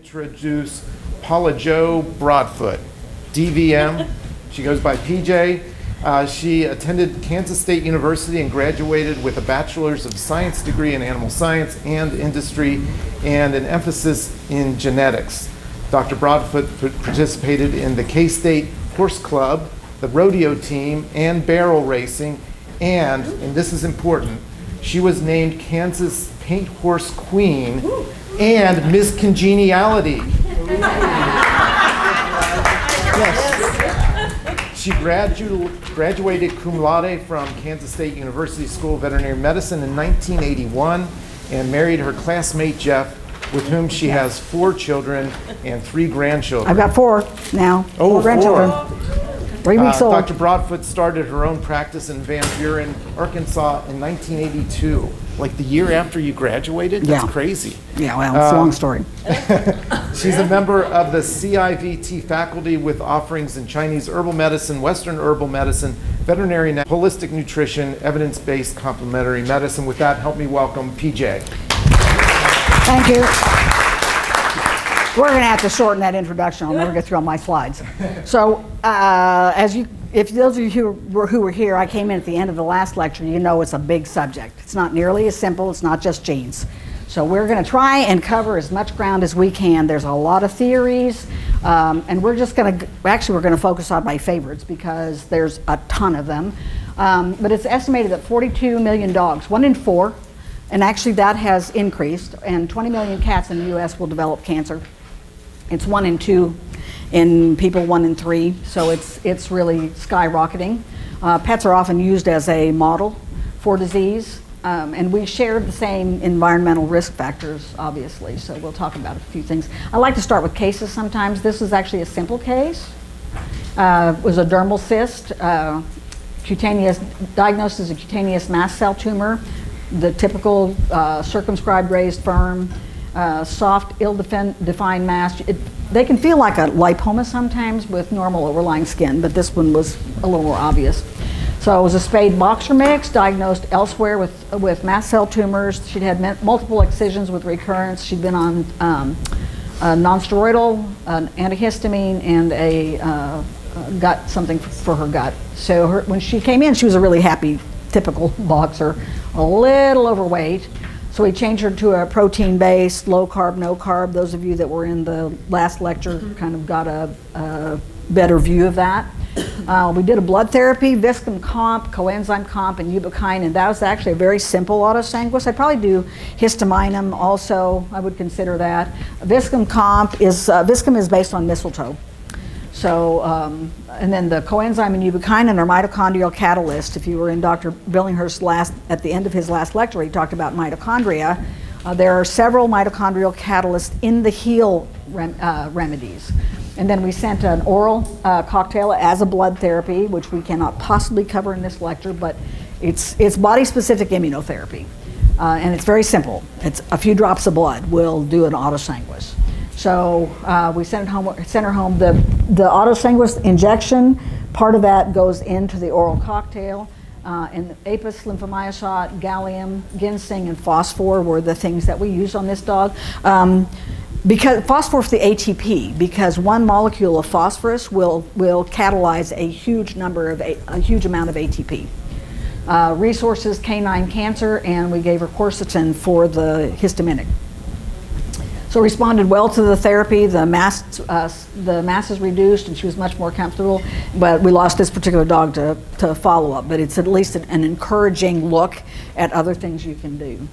introduce Paula Jo Broadfoot, DVM. She goes by PJ. She attended Kansas State University and graduated with a Bachelor's of Science degree in Animal Science and Industry and an emphasis in genetics. Dr. Broadfoot participated in the K-State Horse Club, the rodeo team, and barrel racing, and this is important, she was named Kansas Paint Horse Queen and Miss Congeniality. Yes. She graduated cum laude from Kansas State University School of Veterinary Medicine in 1981 and married her classmate Jeff, with whom she has 4 children and 3 grandchildren. I've got 4 now. Oh, 4 grandchildren. 3 weeks old. Dr. Broadfoot started her own practice in Van Buren, Arkansas in 1982. Like the year after you graduated? That's crazy. Yeah, well, it's a long story. She's a member of the CIVT faculty with offerings in Chinese herbal medicine, Western herbal medicine, veterinary, holistic nutrition, evidence-based complementary medicine. With that, help me welcome PJ. Thank you. We're going to have to shorten that introduction. I'll never get through all my slides. So, if those of you who were here, I came in at the end of the last lecture, you know it's a big subject. It's not nearly as simple. It's not just genes. So we're going to try and cover as much ground as we can. There's a lot of theories, and we're just going to, actually we're going to focus on my favorites because there's a ton of them. But it's estimated that 42 million dogs, 1 in 4, and actually that has increased, and 20 million cats in the US will develop cancer. It's 1 in 2 in people, 1 in 3, so it's really skyrocketing. Pets are often used as a model for disease, and we share the same environmental risk factors, obviously, so we'll talk about a few things. I like to start with cases sometimes. This is actually a simple case. It was a dermal cyst, diagnosed as a cutaneous mast cell tumor, the typical circumscribed, raised, firm, soft, ill-defined mass. They can feel like a lipoma sometimes with normal overlying skin, but this one was a little more obvious. So it was a spayed boxer mix, diagnosed elsewhere with mast cell tumors. She'd had multiple excisions with recurrence. She'd been on a non-steroidal, an antihistamine, and got something for her gut. So when she came in, she was a really happy, typical boxer, a little overweight. So we changed her to a protein-based, low carb, no carb. Those of you that were in the last lecture kind of got a better view of that. We did a blood therapy, Viscum comp, coenzyme comp, and ubicine, and that was actually a very simple autosanguis. I'd probably do histominum also, I would consider that. Viscum comp is, Viscum is based on mistletoe. So, and then the coenzyme and ubicinin are mitochondrial catalyst. If you were in Dr. Billinghurst's at the end of his last lecture, he talked about mitochondria. There are several mitochondrial catalysts in the heal remedies. And then we sent an oral cocktail as a blood therapy, which we cannot possibly cover in this lecture, but it's body-specific immunotherapy. And it's very simple. It's a few drops of blood will do an autosanguis. So we sent her home. The autosanguis injection, part of that goes into the oral cocktail. And apis, lymphomyosat, gallium, ginseng, and phosphor were the things that we used on this dog. Because phosphor for the ATP, because one molecule of phosphorus will catalyze a huge amount of ATP. Resources, canine cancer, and we gave her quercetin for the histaminic. So responded well to the therapy. The mass is reduced, and she was much more comfortable. But we lost this particular dog to follow up. But it's at least an encouraging look at other things you can do.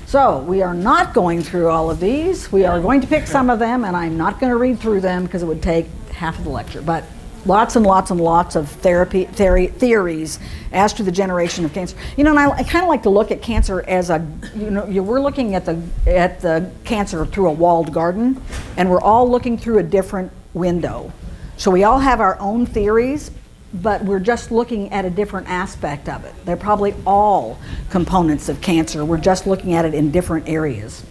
So we are not going through all of these. We are going to pick some of them, and I'm not going to read through them because it would take half of the lecture. But lots and lots and lots of theories as to the generation of cancer. You know, and I kind of like to look at cancer as we're looking at the cancer through a walled garden, and we're all looking through a different window. So we all have our own theories, but we're just looking at a different aspect of it. They're probably all components of cancer. We're just looking at it in different areas.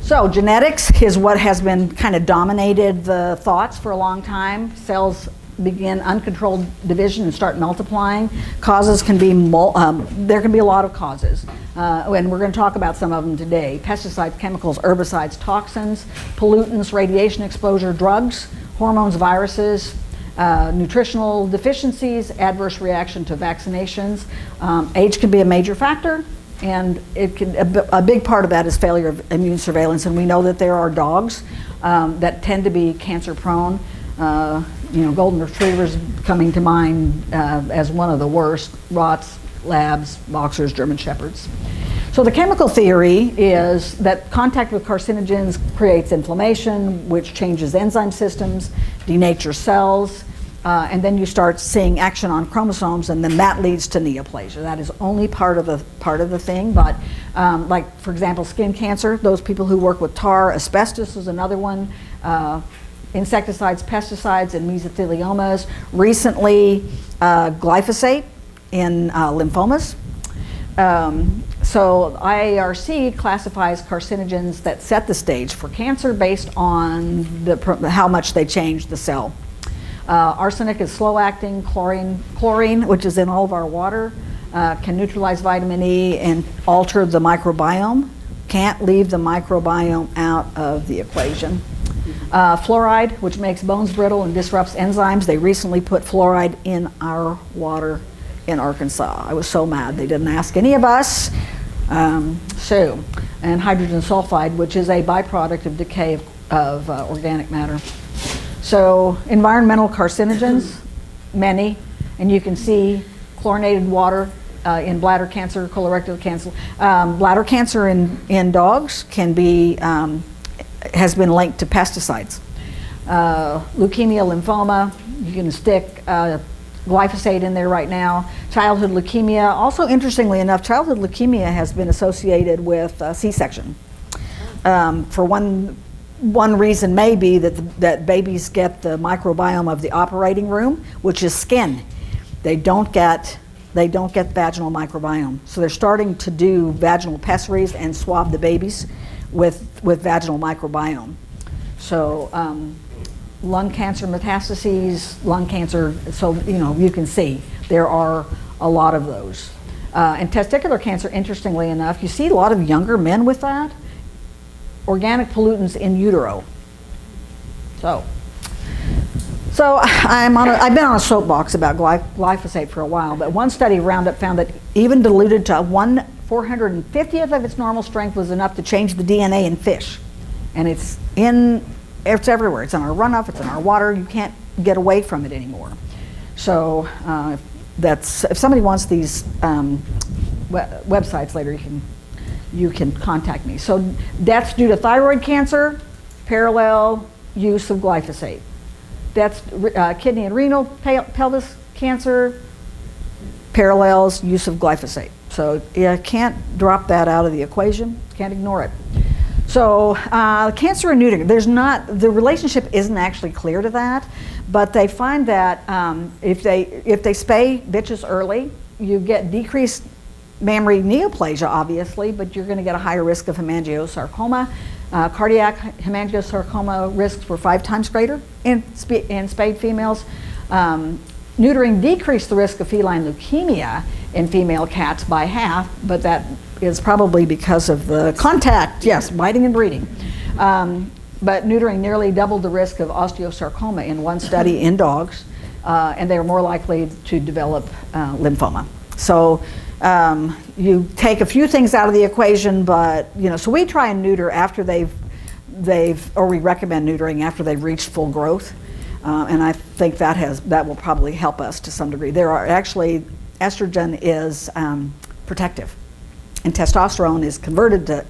So genetics is what has been kind of dominated the thoughts for a long time. Cells begin uncontrolled division and start multiplying. Causes can be, there can be a lot of causes. And we're going to talk about some of them today. Pesticides, chemicals, herbicides, toxins, pollutants, radiation exposure, drugs, hormones, viruses, nutritional deficiencies, adverse reaction to vaccinations. Age can be a major factor, and a big part of that is failure of immune surveillance. And we know that there are dogs that tend to be cancer prone. Golden retrievers coming to mind as one of the worst, Rots, Labs, Boxers, German Shepherds. So the chemical theory is that contact with carcinogens creates inflammation, which changes enzyme systems, denatures cells, and then you start seeing action on chromosomes, and then that leads to neoplasia. That is only part of the thing, but like for example, skin cancer, those people who work with tar, asbestos is another one, insecticides, pesticides, and mesotheliomas. Recently, glyphosate in lymphomas. So IARC classifies carcinogens that set the stage for cancer based on how much they change the cell. Arsenic is slow-acting. Chlorine, which is in all of our water, can neutralize vitamin E and alter the microbiome. Can't leave the microbiome out of the equation. Fluoride, which makes bones brittle and disrupts enzymes. They recently put fluoride in our water in Arkansas. I was so mad. They didn't ask any of us. And hydrogen sulfide, which is a byproduct of decay of organic matter. So environmental carcinogens, many, and you can see chlorinated water in bladder cancer, colorectal cancer. Bladder cancer in dogs can be, has been linked to pesticides. Leukemia, lymphoma, you can stick glyphosate in there right now. Childhood leukemia, also interestingly enough, childhood leukemia has been associated with C-section. For one reason may be that babies get the microbiome of the operating room, which is skin. They don't get vaginal microbiome. So they're starting to do vaginal pessaries and swab the babies with vaginal microbiome. So lung cancer metastases, lung cancer, so you can see there are a lot of those. And testicular cancer, interestingly enough, you see a lot of younger men with that. Organic pollutants in utero. So I've been on a soapbox about glyphosate for a while, but one study of Roundup found that even diluted to 1/450th of its normal strength was enough to change the DNA in fish. And it's everywhere. It's in our runoff, it's in our water. You can't get away from it anymore. So if somebody wants these websites later, you can contact me. So deaths due to thyroid cancer, parallel use of glyphosate. Deaths, kidney and renal pelvis cancer, parallels use of glyphosate. So you can't drop that out of the equation, can't ignore it. So cancer and neutering, the relationship isn't actually clear to that, but they find that if they spay bitches early, you get decreased mammary neoplasia, obviously, but you're going to get a higher risk of hemangiosarcoma. Cardiac hemangiosarcoma risks were 5 times greater in spayed females. Neutering decreased the risk of feline leukemia in female cats by half, but that is probably because of the contact, yes, biting and breeding. But neutering nearly doubled the risk of osteosarcoma in one study in dogs, and they were more likely to develop lymphoma. So you take a few things out of the equation, but so we try and neuter after or we recommend neutering after they've reached full growth, and I think that will probably help us to some degree. There are actually, estrogen is protective, and testosterone is converted to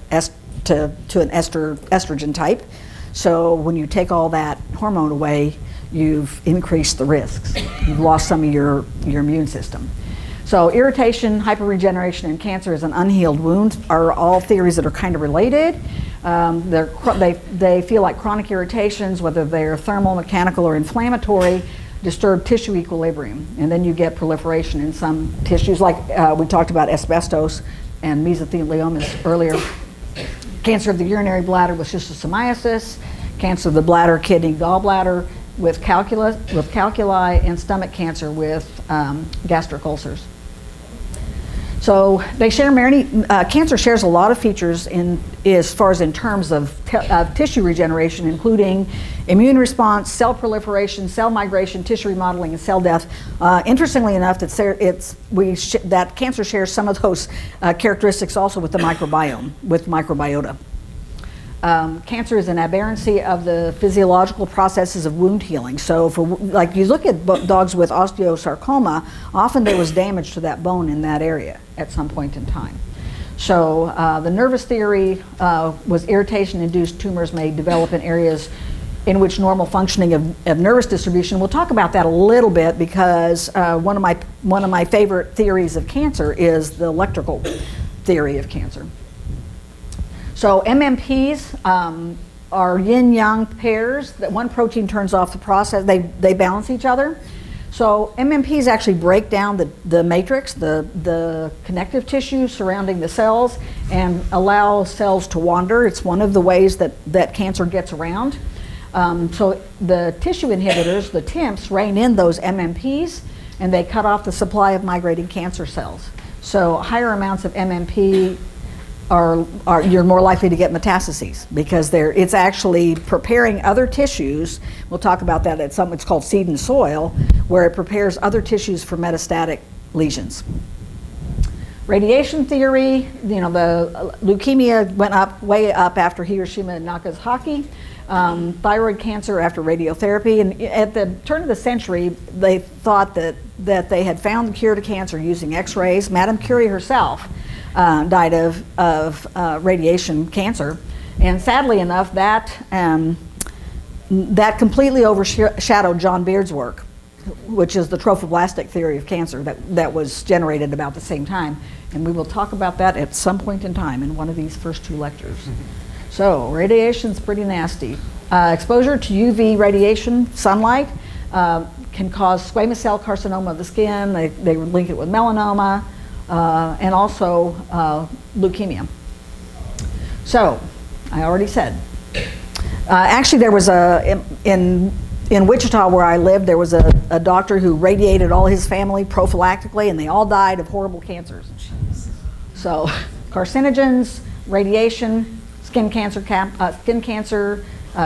an estrogen type. So when you take all that hormone away, you've increased the risks. You've lost some of your immune system. So irritation, hyperregeneration, and cancer is an unhealed wound are all theories that are kind of related. They feel like chronic irritations, whether they're thermal, mechanical, or inflammatory, disturb tissue equilibrium. And then you get proliferation in some tissues, like we talked about asbestos and mesotheliomas earlier. Cancer of the urinary bladder with schistosomiasis, cancer of the bladder, kidney, gallbladder, with calculi, and stomach cancer with gastric ulcers. So they share cancer shares a lot of features as far as in terms of tissue regeneration, including immune response, cell proliferation, cell migration, tissue remodeling, and cell death. Interestingly enough, that cancer shares some of those characteristics also with the microbiome, with microbiota. Cancer is an aberrancy of the physiological processes of wound healing. So like you look at dogs with osteosarcoma, often there was damage to that bone in that area at some point in time. So the nervous theory was irritation-induced tumors may develop in areas in which normal functioning of nervous distribution. We'll talk about that a little bit because one of my favorite theories of cancer is the electrical theory of cancer. So MMPs are yin-yang pairs. That one protein turns off the process. They balance each other. So MMPs actually break down the matrix, the connective tissue surrounding the cells, and allow cells to wander. It's one of the ways that cancer gets around. So the tissue inhibitors, the TIMPs, rein in those MMPs, and they cut off the supply of migrating cancer cells. So higher amounts of MMP you're more likely to get metastases because it's actually preparing other tissues. We'll talk about that at it's called seed and soil, where it prepares other tissues for metastatic lesions. Radiation theory, the leukemia went way up after Hiroshima and Nagasaki. Thyroid cancer after radiotherapy, and at the turn of the century, they thought that they had found the cure to cancer using X-rays. Madame Curie herself died of radiation cancer, and sadly enough, that completely overshadowed John Beard's work, which is the trophoblastic theory of cancer that was generated about the same time, and we will talk about that at some point in time in one of these first two lectures. So radiation's pretty nasty. Exposure to UV radiation, sunlight, can cause squamous cell carcinoma of the skin. They link it with melanoma, and also leukemia. So, I already said. Actually, there was in Wichita where I lived, there was a doctor who radiated all his family prophylactically, and they all died of horrible cancers. So, carcinogens, radiation, skin cancer,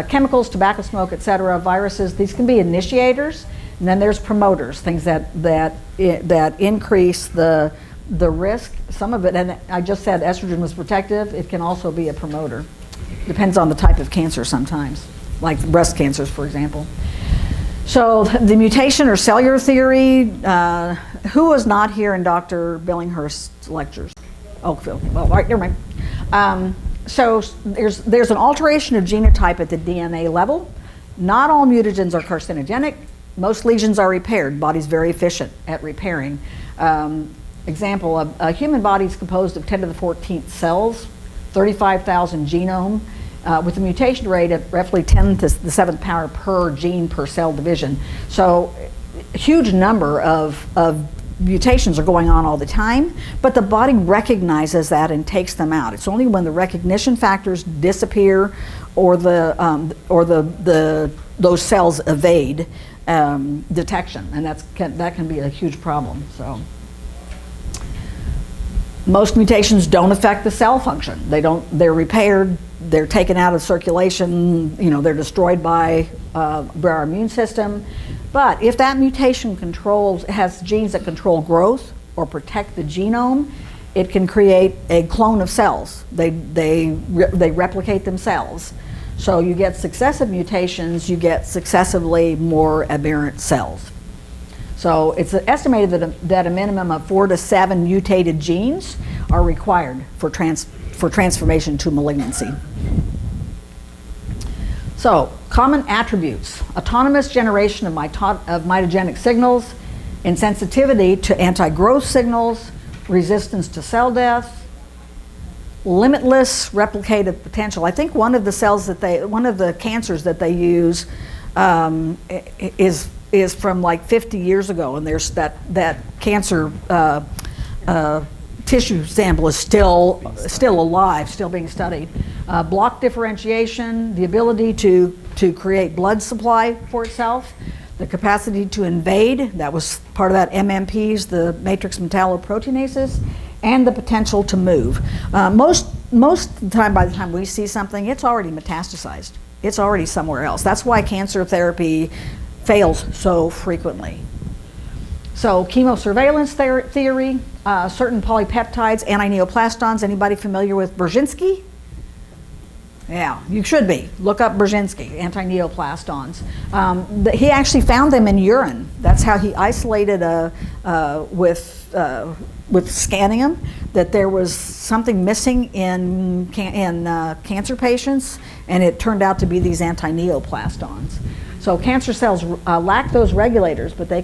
chemicals, tobacco smoke, etc., viruses. These can be initiators, and then there's promoters, things that increase the risk. Some of it, and I just said estrogen was protective. It can also be a promoter. Depends on the type of cancer sometimes, like breast cancers, for example. So the mutation or cellular theory. Who was not here in Dr. Billinghurst's lectures? Oakville. Well, right, never mind. So there's an alteration of genotype at the DNA level. Not all mutagens are carcinogenic. Most lesions are repaired. Body's very efficient at repairing. Example, a human body is composed of 10 to the 14th cells, 35,000 genome, with a mutation rate of roughly 10 to the 7th power per gene per cell division. So a huge number of mutations are going on all the time, but the body recognizes that and takes them out. It's only when the recognition factors disappear or those cells evade detection, and that can be a huge problem. So most mutations don't affect the cell function. They're repaired, they're taken out of circulation, they're destroyed by our immune system. But if that mutation has genes that control growth or protect the genome, it can create a clone of cells. They replicate themselves. So you get successive mutations, you get successively more aberrant cells. So it's estimated that a minimum of 4 to 7 mutated genes are required for transformation to malignancy. So, common attributes: autonomous generation of mitogenic signals, insensitivity to anti-growth signals, resistance to cell death, limitless replicative potential. I think one of the cancers that they use is from like 50 years ago, and there's that cancer tissue sample is still alive, still being studied. Block differentiation, the ability to to create blood supply for itself, the capacity to invade, that was part of that MMPs, the matrix metalloproteinases, and the potential to move. Most of the time, by the time we see something, it's already metastasized. It's already somewhere else. That's why cancer therapy fails so frequently. So chemosurveillance theory, certain polypeptides, antineoplastons. Anybody familiar with Brzezinski? Yeah, you should be. Look up Brzezinski, antineoplastons. He actually found them in urine. That's how he isolated with scanning them, that there was something missing in cancer patients, and it turned out to be these antineoplastons. So cancer cells lack those regulators, but they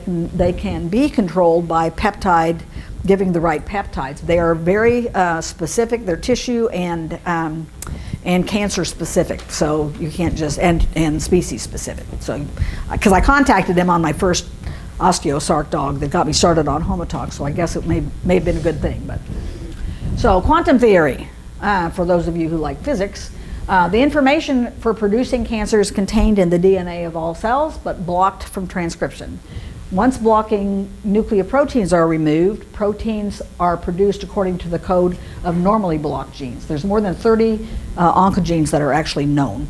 can be controlled by peptide, giving the right peptides. They are very specific. They're tissue and cancer specific. So you can't just and species specific. So because I contacted him on my first osteosarc dog that got me started on homotox, so I guess it may have been a good thing. But so quantum theory, for those of you who like physics. The information for producing cancer is contained in the DNA of all cells, but blocked from transcription. Once blocking nucleoproteins are removed, proteins are produced according to the code of normally blocked genes. There's more than 30 oncogenes that are actually known.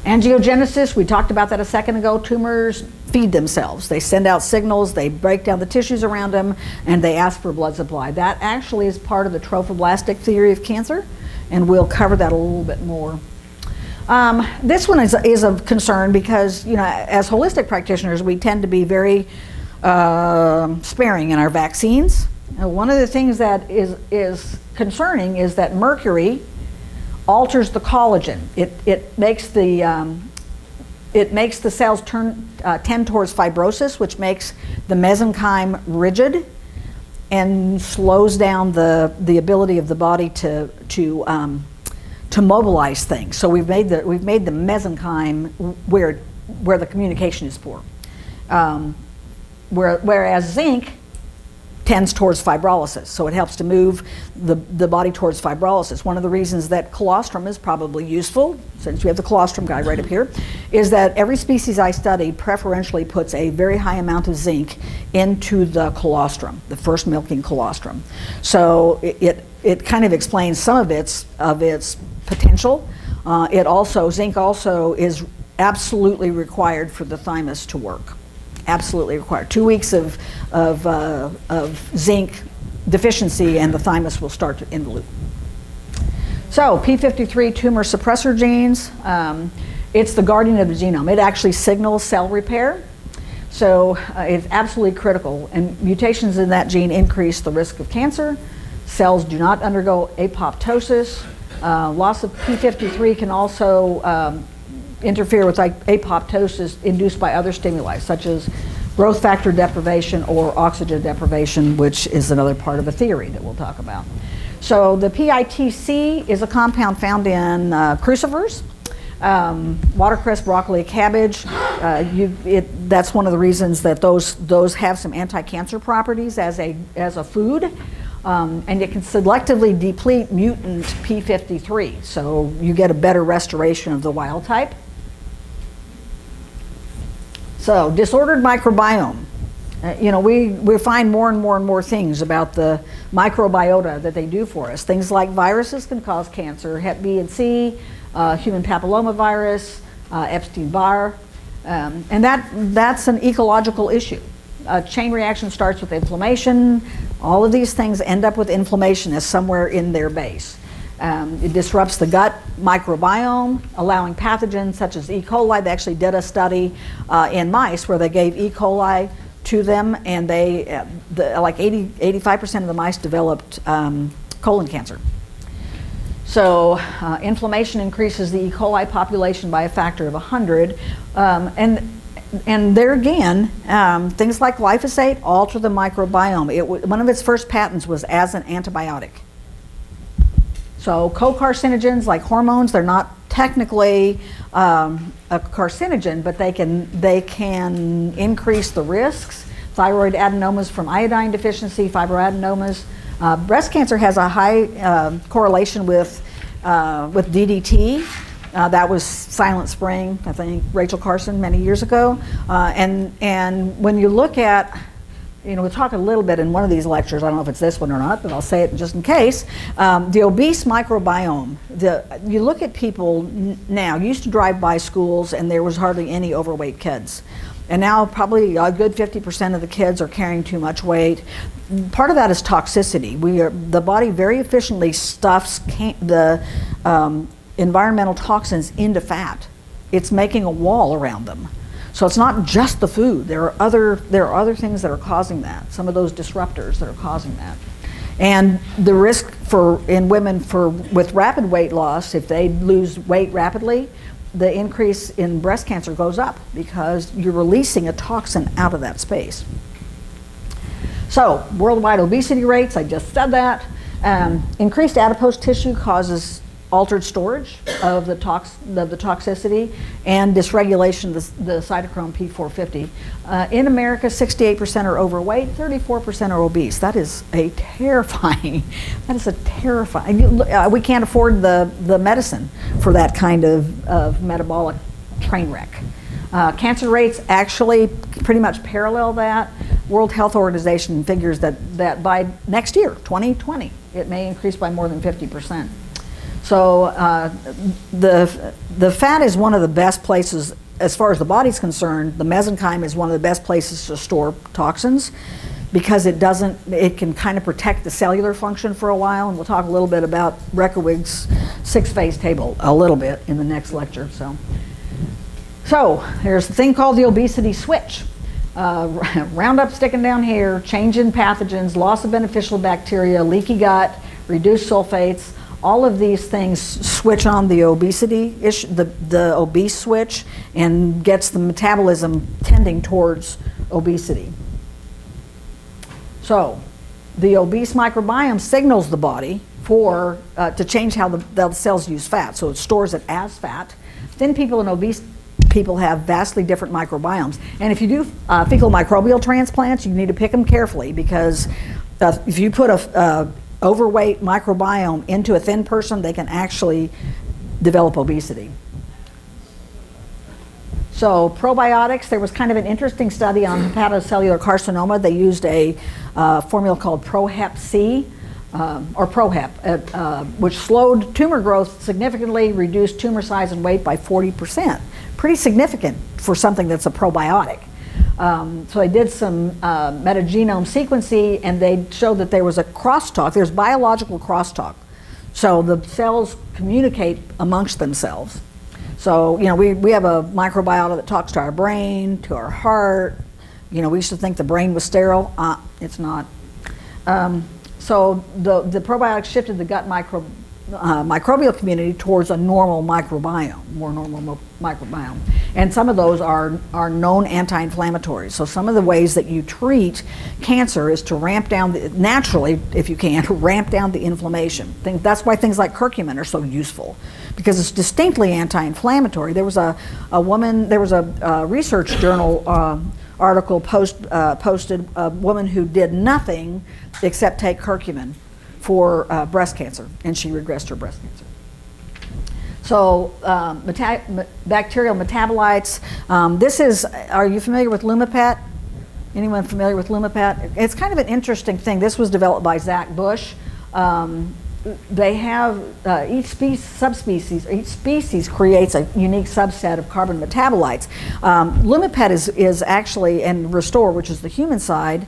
Angiogenesis, we talked about that a second ago. Tumors feed themselves. They send out signals, they break down the tissues around them, and they ask for blood supply. That actually is part of the trophoblastic theory of cancer, and we'll cover that a little bit more. This one is of concern because, you know, as holistic practitioners, we tend to be very sparing in our vaccines. One of the things that is concerning is that mercury alters the collagen. It makes the cells tend towards fibrosis, which makes the mesenchyme rigid and slows down the ability of the body to mobilize things. So we've made the mesenchyme where the communication is poor. Whereas zinc tends towards fibrolysis, so it helps to move the body towards fibrolysis. One of the reasons that colostrum is probably useful, since we have the colostrum guy right up here, is that every species I studied preferentially puts a very high amount of zinc into the colostrum, the first milking colostrum. So it kind of explains some of its potential. Zinc also is absolutely required for the thymus to work. Absolutely required. 2 weeks of zinc deficiency and the thymus will start to involute. So P53 tumor suppressor genes, it's the guardian of the genome. It actually signals cell repair. So it's absolutely critical, and mutations in that gene increase the risk of cancer. Cells do not undergo apoptosis. Loss of P53 can also interfere with apoptosis induced by other stimuli, such as growth factor deprivation or oxygen deprivation, which is another part of a theory that we'll talk about. So the PITC is a compound found in crucifers, watercress, broccoli, cabbage. That's one of the reasons that those have some anti-cancer properties as a food. And it can selectively deplete mutant P53, so you get a better restoration of the wild type. So disordered microbiome. We find more and more things about the microbiota that they do for us. Things like viruses can cause cancer, Hep B and C, human papillomavirus, Epstein-Barr, and that's an ecological issue. A chain reaction starts with inflammation. All of these things end up with inflammation as somewhere in their base. It disrupts the gut microbiome, allowing pathogens such as E. coli. They actually did a study in mice where they gave E. coli to them, and like 85% of the mice developed colon cancer. So inflammation increases the E. coli population by a factor of 100. And there again, things like glyphosate alter the microbiome. One of its first patents was as an antibiotic. So co-carcinogens like hormones, they're not technically a carcinogen, but they can increase the risks. Thyroid adenomas from iodine deficiency, fibroadenomas. Breast cancer has a high correlation with DDT. That was Silent Spring, I think, Rachel Carson many years ago. And when you look at, we'll talk a little bit in one of these lectures, I don't know if it's this one or not, but I'll say it just in case. The obese microbiome, you look at people now, used to drive by schools and there was hardly any overweight kids. And now probably a good 50% of the kids are carrying too much weight. Part of that is toxicity. The body very efficiently stuffs the environmental toxins into fat. It's making a wall around them. So it's not just the food. There are other things that are causing that. Some of those disruptors that are causing that. And the risk in women with rapid weight loss, if they lose weight rapidly, the increase in breast cancer goes up because you're releasing a toxin out of that space. So worldwide obesity rates, I just said that. Increased adipose tissue causes altered storage of the toxicity and dysregulation of the cytochrome P450. In America, 68% are overweight, 34% are obese. That is terrifying. We can't afford the medicine for that kind of metabolic train wreck. Cancer rates actually pretty much parallel that. World Health Organization figures that by next year, 2020, it may increase by more than 50%. So the fat is one of the best places, as far as the body's concerned. The mesenchyme is one of the best places to store toxins because it can kind of protect the cellular function for a while, and we'll talk a little bit about Rekowig's 6-phase table a little bit in the next lecture. So there's a thing called the obesity switch. Roundup sticking down here, change in pathogens, loss of beneficial bacteria, leaky gut, reduced sulfates. All of these things switch on the obesity issue, the obese switch, and gets the metabolism tending towards obesity. So the obese microbiome signals the body to change how the cells use fat. So it stores it as fat. Thin people and obese people have vastly different microbiomes. And if you do fecal microbial transplants, you need to pick them carefully because if you put a overweight microbiome into a thin person, they can actually develop obesity. So probiotics, there was kind of an interesting study on hepatocellular carcinoma. They used a formula called ProHep-C, or ProHep, which slowed tumor growth significantly, reduced tumor size and weight by 40%. Pretty significant for something that's a probiotic. So they did some metagenome sequencing, and they showed that there was a crosstalk. There's biological crosstalk. So the cells communicate amongst themselves. So, we have a microbiota that talks to our brain, to our heart. We used to think the brain was sterile. It's not. So the probiotics shifted the gut microbial community towards a normal microbiome, more normal microbiome. And some of those are known anti-inflammatories. So some of the ways that you treat cancer is to ramp down, naturally, if you can, ramp down the inflammation. That's why things like curcumin are so useful, because it's distinctly anti-inflammatory. There was a research journal article posted, a woman who did nothing except take curcumin for breast cancer, and she regressed her breast cancer. So bacterial metabolites. Are you familiar with Lumipet? Anyone familiar with Lumipet? It's kind of an interesting thing. This was developed by Zach Bush. They have each species creates a unique subset of carbon metabolites. Lumipet is actually, and Restore, which is the human side,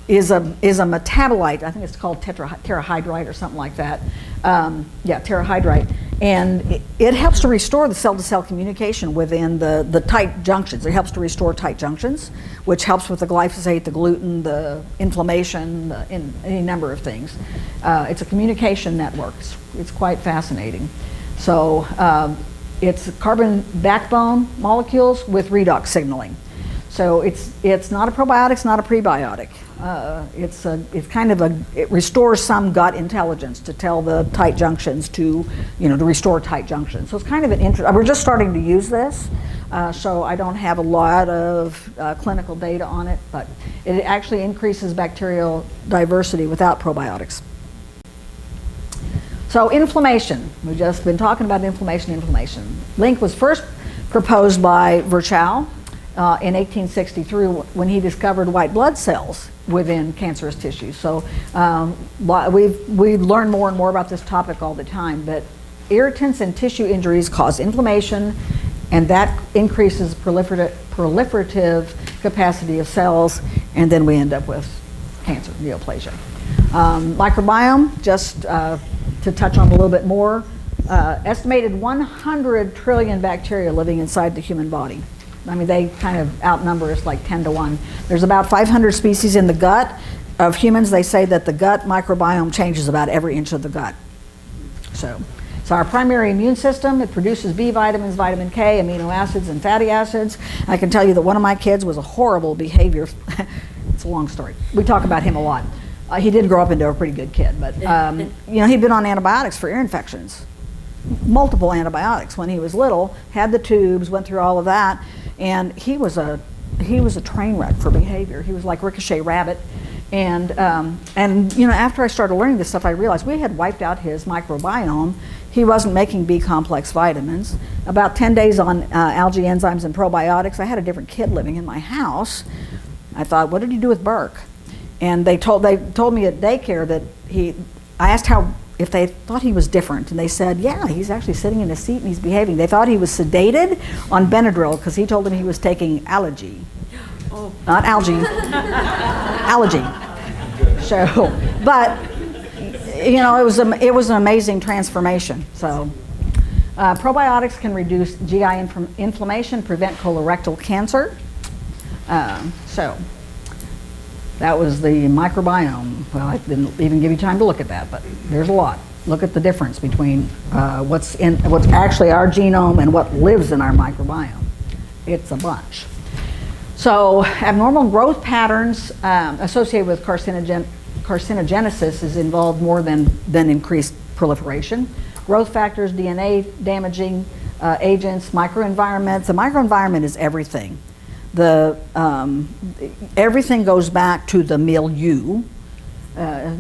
is a metabolite. I think it's called terahydrite or something like that. Terahydrite. And it helps to restore the cell-to-cell communication within the tight junctions. It helps to restore tight junctions, which helps with the glyphosate, the gluten, the inflammation, any number of things. It's a communication network. It's quite fascinating. So it's carbon backbone molecules with redox signaling. So it's not a probiotic, it's not a prebiotic. It restores some gut intelligence to tell the tight junctions to restore tight junctions. So it's kind of an interesting. We're just starting to use this, so I don't have a lot of clinical data on it, but it actually increases bacterial diversity without probiotics. So inflammation, we've just been talking about inflammation. Link was first proposed by Virchow in 1863 when he discovered white blood cells within cancerous tissue. So we've learned more and more about this topic all the time, but irritants and tissue injuries cause inflammation, and that increases proliferative capacity of cells, and then we end up with cancer, neoplasia. Microbiome, just to touch on a little bit more, estimated 100 trillion bacteria living inside the human body. I mean, they kind of outnumber us like 10 to 1. There's about 500 species in the gut of humans. They say that the gut microbiome changes about every inch of the gut. So our primary immune system, it produces B vitamins, vitamin K, amino acids, and fatty acids. I can tell you that one of my kids was a horrible behavior. It's a long story. We talk about him a lot. He did grow up into a pretty good kid, but he'd been on antibiotics for ear infections. Multiple antibiotics when he was little, had the tubes, went through all of that, and he was a train wreck for behavior. He was like Ricochet Rabbit, and after I started learning this stuff, I realized we had wiped out his microbiome. He wasn't making B complex vitamins. About 10 days on algae enzymes and probiotics. I had a different kid living in my house. I thought, what did he do with Burke? And they told me at daycare that I asked if they thought he was different, and they said, yeah, he's actually sitting in a seat and he's behaving. They thought he was sedated on Benadryl because he told them he was taking allergy. Oh. Not algae, allergy. So, but, it was an amazing transformation. So, probiotics can reduce GI inflammation, prevent colorectal cancer. So, that was the microbiome. Well, I didn't even give you time to look at that, but there's a lot. Look at the difference between what's actually our genome and what lives in our microbiome. It's a bunch. So abnormal growth patterns associated with carcinogenesis is involved more than increased proliferation. Growth factors, DNA damaging agents, microenvironment. The microenvironment is everything. Everything goes back to the milieu.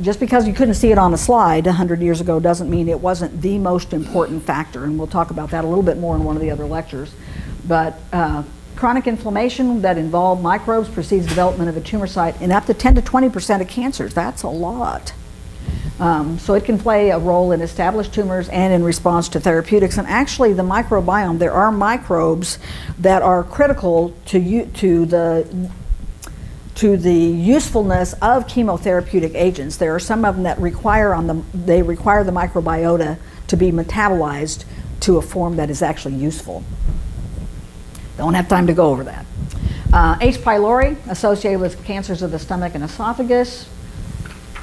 Just because you couldn't see it on a slide 100 years ago doesn't mean it wasn't the most important factor, and we'll talk about that a little bit more in one of the other lectures. But chronic inflammation that involved microbes precedes development of a tumor site in up to 10 to 20% of cancers. That's a lot. So it can play a role in established tumors and in response to therapeutics. And actually, the microbiome, there are microbes that are critical to the usefulness of chemotherapeutic agents. There are some of them that require the microbiota to be metabolized to a form that is actually useful. Don't have time to go over that. H. pylori, associated with cancers of the stomach and esophagus.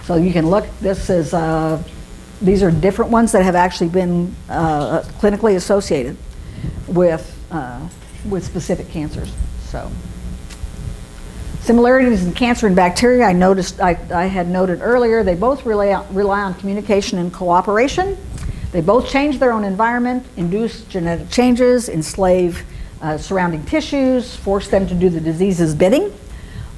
So you can look, these are different ones that have actually been clinically associated with specific cancers. So similarities in cancer and bacteria, I had noted earlier, they both rely on communication and cooperation. They both change their own environment, induce genetic changes, enslave surrounding tissues, force them to do the disease's bidding.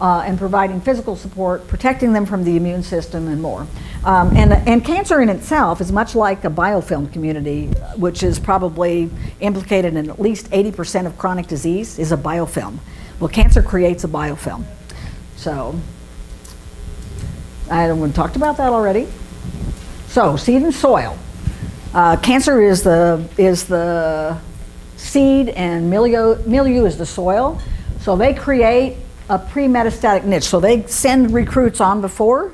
And providing physical support, protecting them from the immune system, and more. And cancer in itself is much like a biofilm community, which is probably implicated in at least 80% of chronic disease is a biofilm. Well, cancer creates a biofilm. So, we talked about that already. So, seed and soil. Cancer is the seed, and milieu is the soil. So they create a pre-metastatic niche. So they send recruits on before,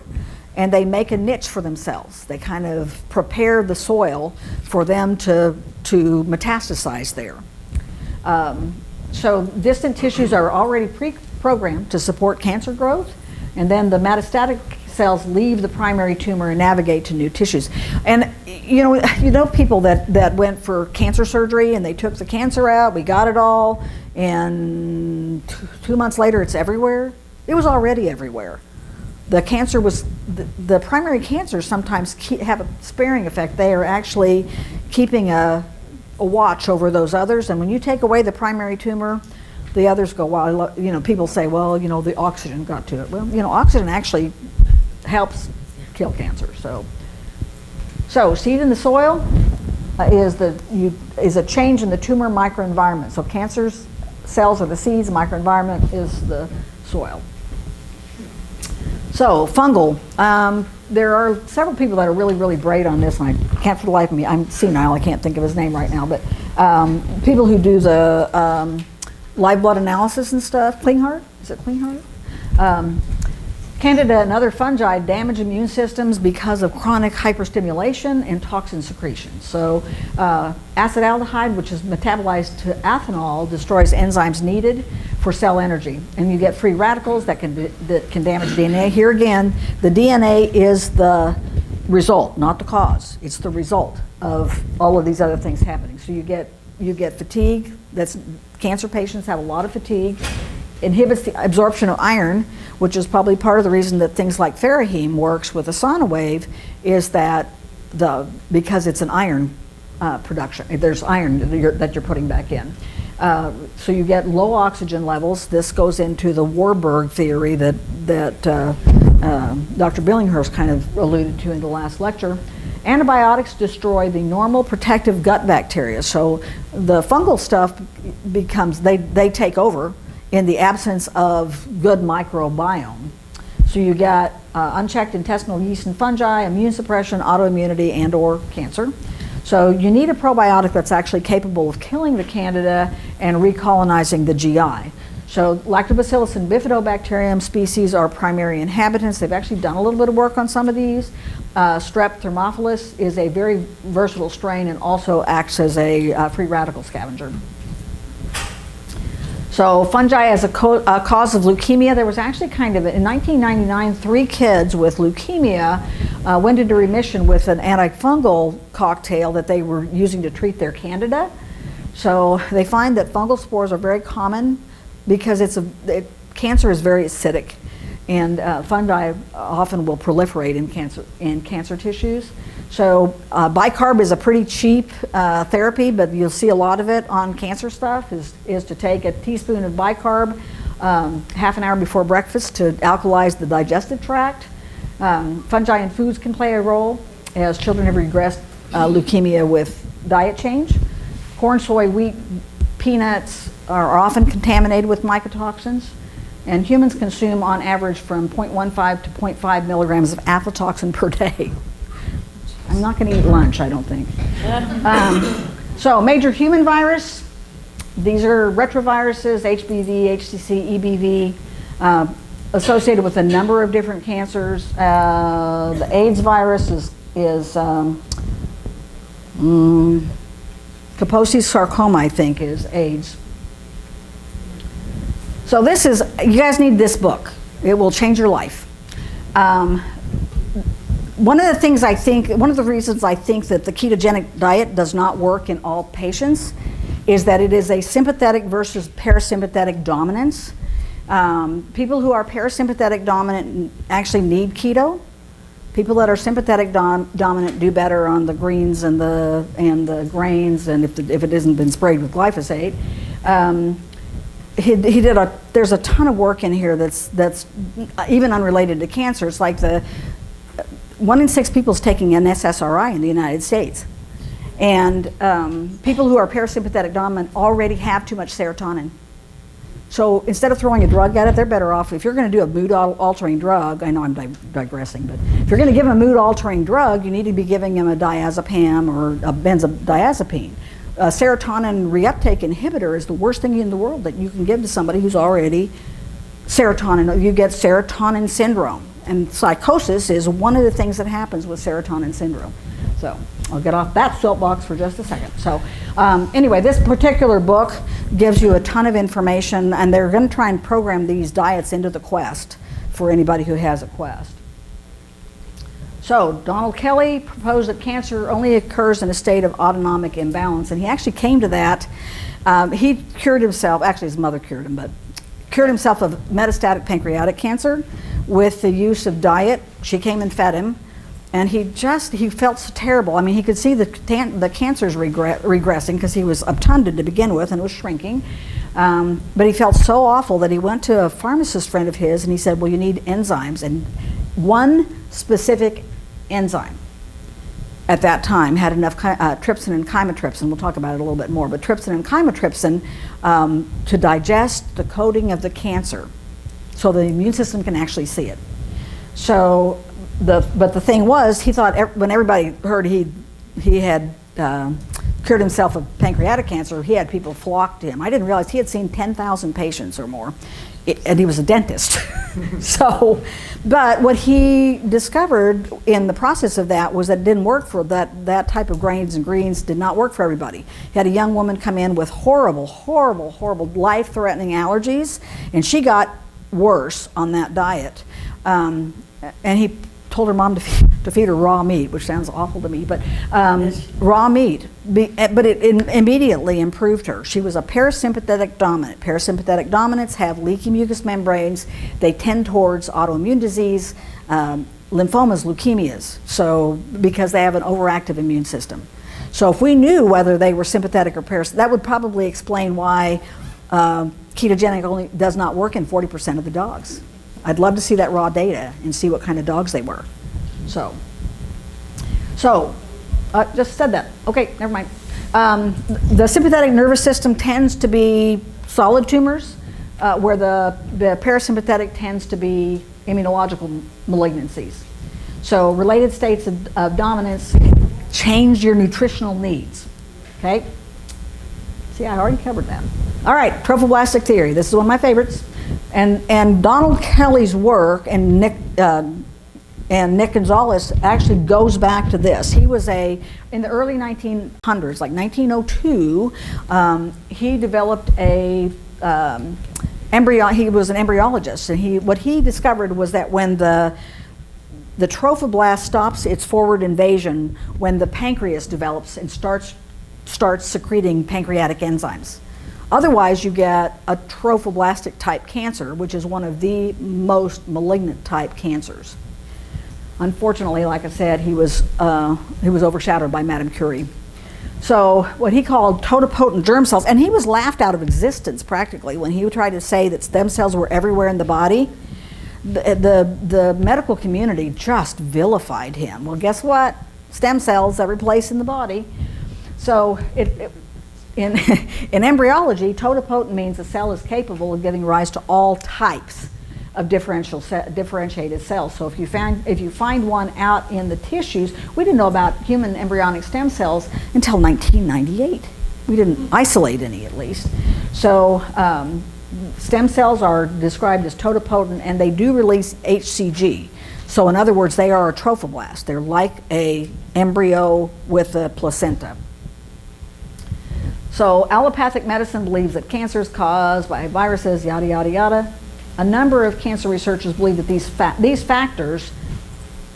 and they make a niche for themselves. They kind of prepare the soil for them to metastasize there. So distant tissues are already pre-programmed to support cancer growth, and then the metastatic cells leave the primary tumor and navigate to new tissues. And you know people that went for cancer surgery and they took the cancer out, we got it all, and 2 months later it's everywhere. It was already everywhere. The cancer was, the primary cancers sometimes have a sparing effect. They are actually keeping a watch over those others, and when you take away the primary tumor, the others go, well, people say, well, the oxygen got to it. Well, oxygen actually helps kill cancer. So seed in the soil is a change in the tumor microenvironment. So cancer cells are the seeds, microenvironment is the soil. So fungal, there are several people that are really, really bright on this, and I can't for the life of me, I'm senile, I can't think of his name right now, but people who do the live blood analysis and stuff, Klinghardt, is it Klinghardt? Candida and other fungi damage immune systems because of chronic hyperstimulation and toxin secretion. So acetaldehyde, which is metabolized to ethanol, destroys enzymes needed for cell energy. And you get free radicals that can damage DNA. Here again, the DNA is the result, not the cause. It's the result of all of these other things happening. So you get fatigue. Cancer patients have a lot of fatigue. Inhibits the absorption of iron, which is probably part of the reason that things like ferriheme works with a sauna wave, is that because it's an iron production. There's iron that you're putting back in. So you get low oxygen levels. This goes into the Warburg theory that Dr. Billinghurst kind of alluded to in the last lecture. Antibiotics destroy the normal protective gut bacteria. So the fungal stuff they take over in the absence of good microbiome. So you get unchecked intestinal yeast and fungi, immune suppression, autoimmunity, and or cancer. So you need a probiotic that's actually capable of killing the candida and recolonizing the GI. So Lactobacillus and Bifidobacterium species are primary inhabitants. They've actually done a little bit of work on some of these. Strep thermophilus is a very versatile strain and also acts as a free radical scavenger. So fungi as a cause of leukemia, there was actually in 1999, 3 kids with leukemia went into remission with an antifungal cocktail that they were using to treat their candida. So they find that fungal spores are very common because cancer is very acidic, and fungi often will proliferate in cancer tissues. So bicarb is a pretty cheap therapy, but you'll see a lot of it on cancer stuff, is to take a teaspoon of bicarb half an hour before breakfast to alkalize the digestive tract. Fungi in foods can play a role, as children have regressed leukemia with diet change. Corn, soy, wheat, peanuts are often contaminated with mycotoxins, and humans consume on average from 0.15 to 0.5 milligrams of aflatoxin per day. I'm not going to eat lunch, I don't think. So major human virus, these are retroviruses, HBV, HCC, EBV, associated with a number of different cancers. The AIDS virus is Kaposi's sarcoma, I think, is AIDS. So you guys need this book. It will change your life. One of the reasons I think that the ketogenic diet does not work in all patients is that it is a sympathetic versus parasympathetic dominance. People who are parasympathetic dominant actually need keto. People that are sympathetic dominant do better on the greens and the grains, and if it hasn't been sprayed with glyphosate. There's a ton of work in here that's even unrelated to cancer. It's like 1 in 6 people is taking an SSRI in the United States. And people who are parasympathetic dominant already have too much serotonin. So instead of throwing a drug at it, they're better off. If you're going to do a mood-altering drug, I know I'm digressing, but if you're going to give them a mood-altering drug, you need to be giving them a diazepam or a benzodiazepine. A serotonin reuptake inhibitor is the worst thing in the world that you can give to somebody who's already serotonin. You get serotonin syndrome. And psychosis is one of the things that happens with serotonin syndrome. So I'll get off that soapbox for just a second. So anyway, this particular book gives you a ton of information, and they're going to try and program these diets into the Quest for anybody who has a Quest. So Donald Kelly proposed that cancer only occurs in a state of autonomic imbalance, and he actually came to that. He cured himself, actually his mother cured him, but cured himself of metastatic pancreatic cancer with the use of diet. She came and fed him, and he felt so terrible. I mean, he could see the cancers regressing because he was obtunded to begin with and was shrinking. But he felt so awful that he went to a pharmacist friend of his and he said, well, you need enzymes, and one specific enzyme at that time had enough trypsin and chymotrypsin, we'll talk about it a little bit more, but trypsin and chymotrypsin to digest the coating of the cancer so the immune system can actually see it. So, but the thing was, he thought when everybody heard he had cured himself of pancreatic cancer, he had people flock to him. I didn't realize he had seen 10,000 patients or more, and he was a dentist. So, but what he discovered in the process of that was that it didn't work for that type of grains and greens did not work for everybody. He had a young woman come in with horrible, life-threatening allergies, and she got worse on that diet. And he told her mom to feed her raw meat, which sounds awful to me, but raw meat. But it immediately improved her. She was a parasympathetic dominant. Parasympathetic dominants have leaky mucous membranes. They tend towards autoimmune disease, lymphomas, leukemias, so because they have an overactive immune system. So if we knew whether they were sympathetic or parasympathetic, that would probably explain why ketogenic only does not work in 40% of the dogs. I'd love to see that raw data and see what kind of dogs they were. So just said that. Okay, never mind. The sympathetic nervous system tends to be solid tumors, where the parasympathetic tends to be immunological malignancies. So related states of dominance change your nutritional needs. Okay? See, I already covered that. All right, trophoblastic theory. This is one of my favorites. And Donald Kelly's work and Nick Gonzalez actually goes back to this. He was in the early 1900s, like 1902, he developed he was an embryologist, and what he discovered was that when the trophoblast stops its forward invasion, when the pancreas develops and starts secreting pancreatic enzymes. Otherwise, you get a trophoblastic type cancer, which is one of the most malignant type cancers. Unfortunately, like I said, he was overshadowed by Madame Curie. So what he called totipotent germ cells, and he was laughed out of existence practically when he tried to say that stem cells were everywhere in the body. The medical community just vilified him. Well, guess what? Stem cells every place in the body. So in embryology, totipotent means a cell is capable of giving rise to all types of differentiated cells. So if you find one out in the tissues, we didn't know about human embryonic stem cells until 1998. We didn't isolate any, at least. So stem cells are described as totipotent, and they do release HCG. So in other words, they are a trophoblast. They're like a embryo with a placenta. So allopathic medicine believes that cancer is caused by viruses, yada, yada, yada. A number of cancer researchers believe that these factors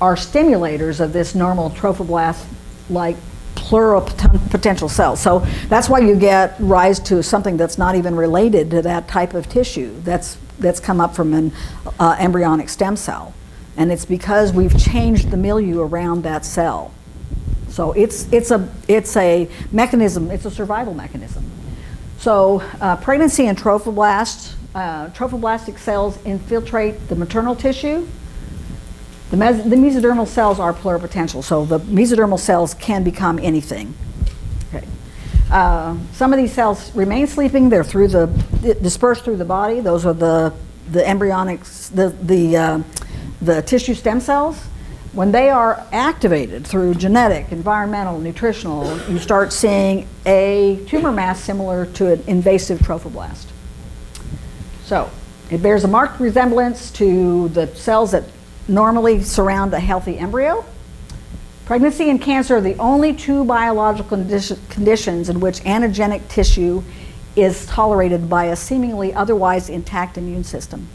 are stimulators of this normal trophoblast-like pluripotential cells. So that's why you get rise to something that's not even related to that type of tissue that's come up from an embryonic stem cell. And it's because we've changed the milieu around that cell. So it's a mechanism, it's a survival mechanism. So pregnancy and trophoblasts, trophoblastic cells infiltrate the maternal tissue. The mesodermal cells are pluripotential, so the mesodermal cells can become anything. Okay. Some of these cells remain sleeping. They're dispersed through the body. Those are the embryonics, the tissue stem cells. When they are activated through genetic, environmental, nutritional, you start seeing a tumor mass similar to an invasive trophoblast. So it bears a marked resemblance to the cells that normally surround a healthy embryo. Pregnancy and cancer are the only two biological conditions in which antigenic tissue is tolerated by a seemingly otherwise intact immune system.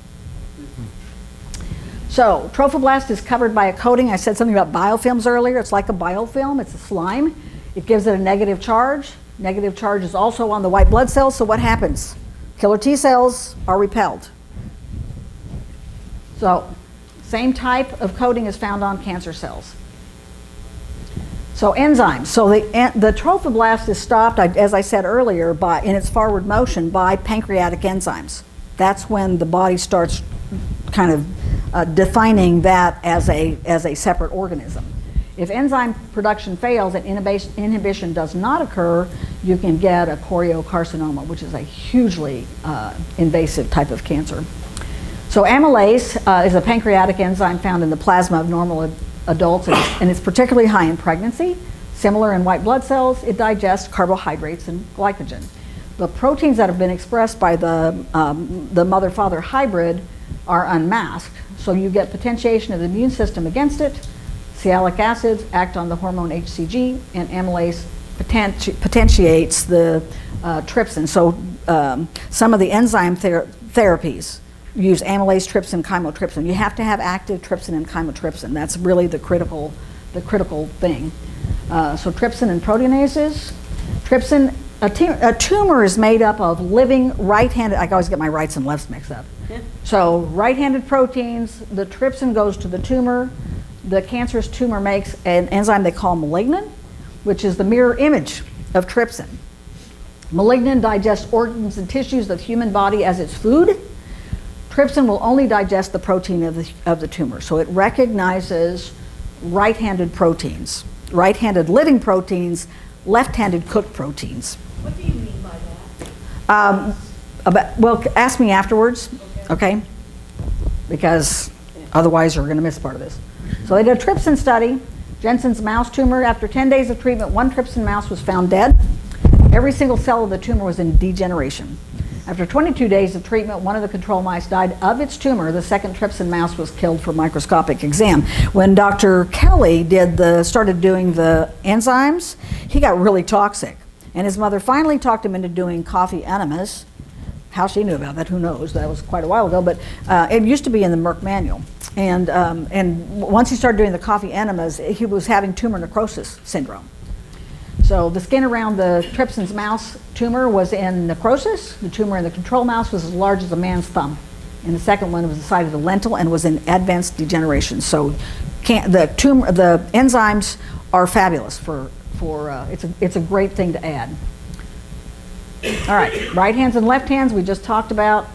So trophoblast is covered by a coating. I said something about biofilms earlier. It's like a biofilm. It's a slime. It gives it a negative charge. Negative charge is also on the white blood cells. So what happens? Killer T cells are repelled. So same type of coating is found on cancer cells. So enzymes. So the trophoblast is stopped, as I said earlier, in its forward motion by pancreatic enzymes. That's when the body starts kind of defining that as a separate organism. If enzyme production fails and inhibition does not occur, you can get a choriocarcinoma, which is a hugely invasive type of cancer. So amylase is a pancreatic enzyme found in the plasma of normal adults, and it's particularly high in pregnancy. Similar in white blood cells, it digests carbohydrates and glycogen. The proteins that have been expressed by the mother-father hybrid are unmasked, so you get potentiation of the immune system against it. Sialic acids act on the hormone HCG, and amylase potentiates the trypsin. So some of the enzyme therapies use amylase, trypsin, chymotrypsin. You have to have active trypsin and chymotrypsin. That's really the critical thing. So trypsin and proteinases. Trypsin, a tumor is made up of living right-handed, I always get my rights and lefts mixed up. So right-handed proteins, the trypsin goes to the tumor. The cancerous tumor makes an enzyme they call malignin, which is the mirror image of trypsin. Malignin digests organs and tissues of the human body as its food. Trypsin will only digest the protein of the tumor. So it recognizes right-handed proteins, right-handed living proteins, left-handed cooked proteins. What do you mean by that? Well, ask me afterwards, okay? Because otherwise you're going to miss part of this. So they did a trypsin study, Jensen's mouse tumor. After 10 days of treatment, one trypsin mouse was found dead. Every single cell of the tumor was in degeneration. After 22 days of treatment, one of the control mice died of its tumor. The second trypsin mouse was killed for microscopic exam. When Dr. Kelly started doing the enzymes, he got really toxic. And his mother finally talked him into doing coffee enemas. How she knew about that, who knows? That was quite a while ago, but it used to be in the Merck manual. And once he started doing the coffee enemas, he was having tumor necrosis syndrome. So the skin around the trypsin's mouse tumor was in necrosis. The tumor in the control mouse was as large as a man's thumb. And the second one was the size of the lentil and was in advanced degeneration. So the enzymes are fabulous it's a great thing to add. All right, right hands and left hands we just talked about.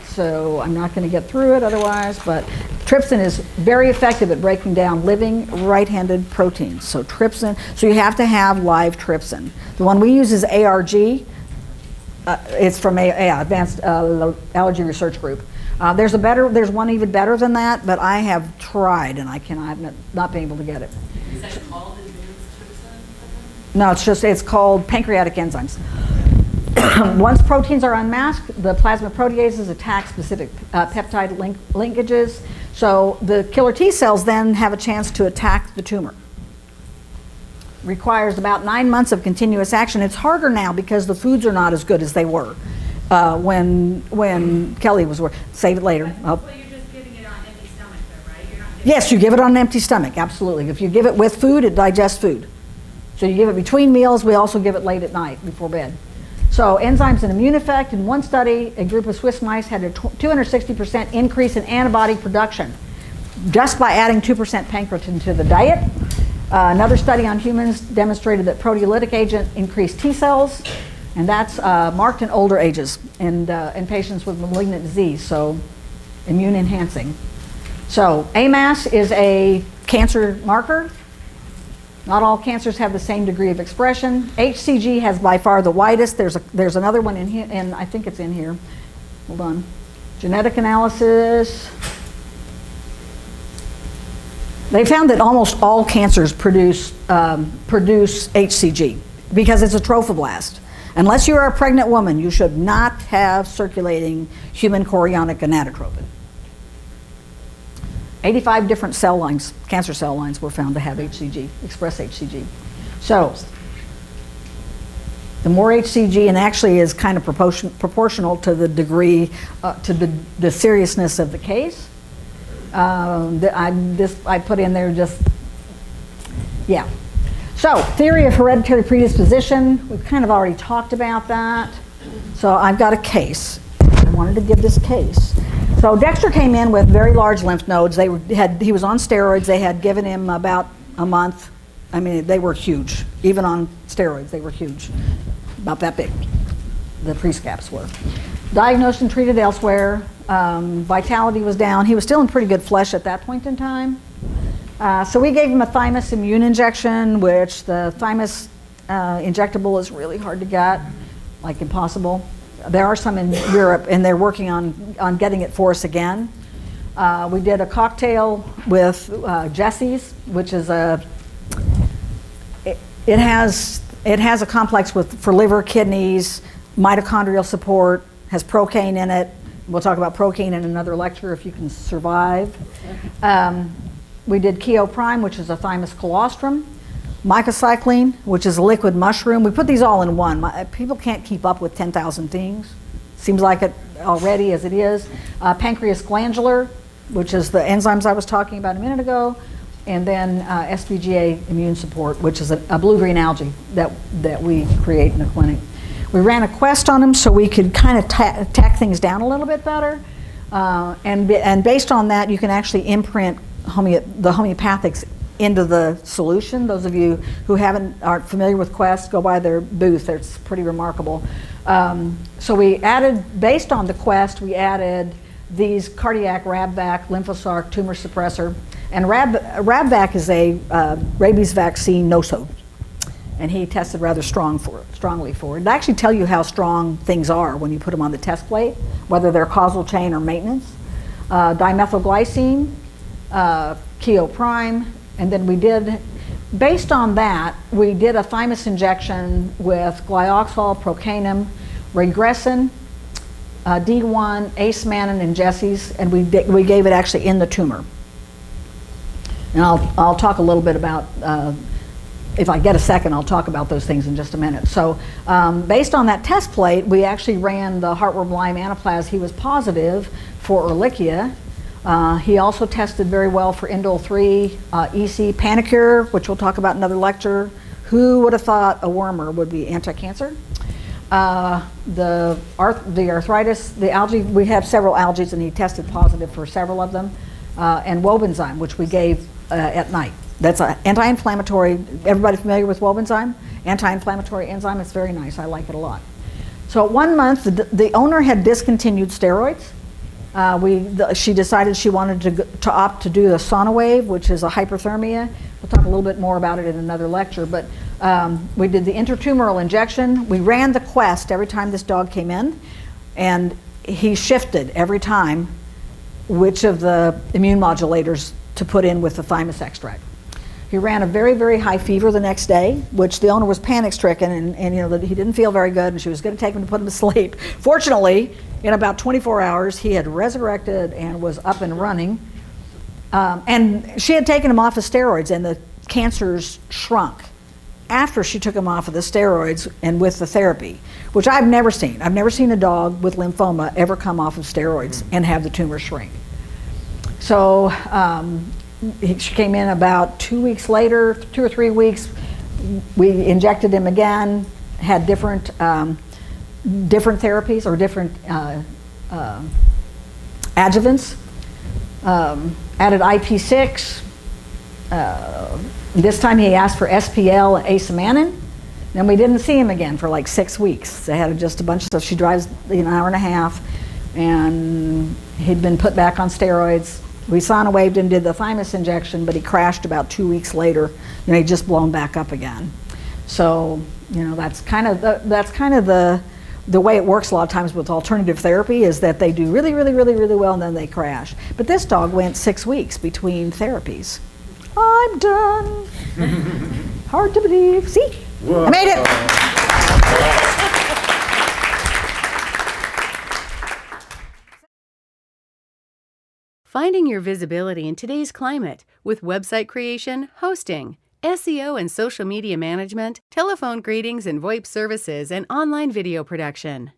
So I'm not going to get through it otherwise, but trypsin is very effective at breaking down living right-handed proteins. So trypsin, so you have to have live trypsin. The one we use is ARG. It's from Advanced Allergy Research Group. There's one even better than that, but I have tried and I've not been able to get it. Is that called advanced trypsin? No, it's called pancreatic enzymes. Once proteins are unmasked, the plasma proteases attack specific peptide linkages. So the killer T cells then have a chance to attack the tumor. Requires about 9 months of continuous action. It's harder now because the foods are not as good as they were when Kelly was working. Save it later. But you're just giving it on empty stomach though, right? You're not giving Yes, you give it on an empty stomach, absolutely. If you give it with food, it digests food. So you give it between meals. We also give it late at night before bed. So enzymes and immune effect. In one study, a group of Swiss mice had a 260% increase in antibody production just by adding 2% pancreatin to the diet. Another study on humans demonstrated that proteolytic agent increased T cells, and that's marked in older ages and in patients with malignant disease, so immune enhancing. So AMAS is a cancer marker. Not all cancers have the same degree of expression. HCG has by far the widest. There's another one in here, and I think it's in here. Hold on. Genetic analysis. They found that almost all cancers produce HCG because it's a trophoblast. Unless you are a pregnant woman, you should not have circulating human chorionic gonadotropin. 85 different cell lines, cancer cell lines, were found to have HCG, express HCG. So the more HCG, and actually is kind of proportional to the degree, to the seriousness of the case. I put in there just, yeah. So theory of hereditary predisposition, we've kind of already talked about that. So I've got a case. I wanted to give this case. So Dexter came in with very large lymph nodes. He was on steroids. They had given him about a month. I mean, they were huge. Even on steroids, they were huge. About that big, the prescaps were. Diagnosed and treated elsewhere. Vitality was down. He was still in pretty good flesh at that point in time. So we gave him a thymus immune injection, which the thymus injectable is really hard to get, like impossible. There are some in Europe, and they're working on getting it for us again. We did a cocktail with Jesse's, which is it has a complex for liver, kidneys, mitochondrial support, has procaine in it. We'll talk about procaine in another lecture if you can survive. We did Keo Prime, which is a thymus colostrum, mycocycline, which is a liquid mushroom. We put these all in one. People can't keep up with 10,000 things. Seems like it already as it is. Pancreas glandular, which is the enzymes I was talking about a minute ago. And then SVGA immune support, which is a blue-green algae that we create in the clinic. We ran a quest on them so we could kind of tack things down a little bit better. And based on that, you can actually imprint the homeopathics into the solution. Those of you who aren't familiar with Quest, go by their booth. It's pretty remarkable. So we added, based on the Quest, we added these cardiac Rabvac, Lymphosac, tumor suppressor. And Rabvac is a rabies vaccine no-so. And he tested rather strongly for it. They actually tell you how strong things are when you put them on the test plate, whether they're causal chain or maintenance. Dimethylglycine, Keo Prime, and then we did, based on that, we did a thymus injection with glyoxal, procanum, regressin, D1, AHVMA, and Jesse's, and we gave it actually in the tumor. And I'll talk a little bit about, if I get a second, I'll talk about those things in just a minute. So based on that test plate, we actually ran the heartworm Lyme anaplasma. He was positive for Ehrlichia. He also tested very well for Indole 3, EC, Panicure, which we'll talk about in another lecture. Who would have thought a wormer would be anti-cancer? The arthritis, the algae, we have several algae, and he tested positive for several of them. And Wobenzyme, which we gave at night. That's an anti-inflammatory. Everybody familiar with Wobenzyme? Anti-inflammatory enzyme. It's very nice. I like it a lot. So at 1 month, the owner had discontinued steroids. She decided she wanted to opt to do the SonaWave, which is a hyperthermia. We'll talk a little bit more about it in another lecture. But we did the intratumoral injection. We ran the Quest every time this dog came in, and he shifted every time which of the immune modulators to put in with the thymus extract. He ran a very, very high fever the next day, which the owner was panic-stricken, and he didn't feel very good, and she was going to take him to put him to sleep. Fortunately, in about 24 hours, he had resurrected and was up and running. And she had taken him off of steroids, and the cancers shrunk after she took him off of the steroids and with the therapy, which I've never seen. I've never seen a dog with lymphoma ever come off of steroids and have the tumor shrink. So she came in about 2 weeks later, 2 or 3 weeks. We injected him again, had different therapies or different adjuvants, added IP6. This time he asked for SPL and asamanin. Then we didn't see him again for like 6 weeks. They had just a bunch of stuff. She drives an hour and a half, and he'd been put back on steroids. We SonaWaved and did the thymus injection, but he crashed about 2 weeks later. He'd just blown back up again. So that's kind of the way it works a lot of times with alternative therapy, is that they do really, really, really, really well, and then they crash. But this dog went 6 weeks between therapies. I'm done. Hard to believe. See? Whoa. I made it. Finding your visibility in today's climate with website creation, hosting, SEO and social media management, telephone greetings and VoIP services, and online video production.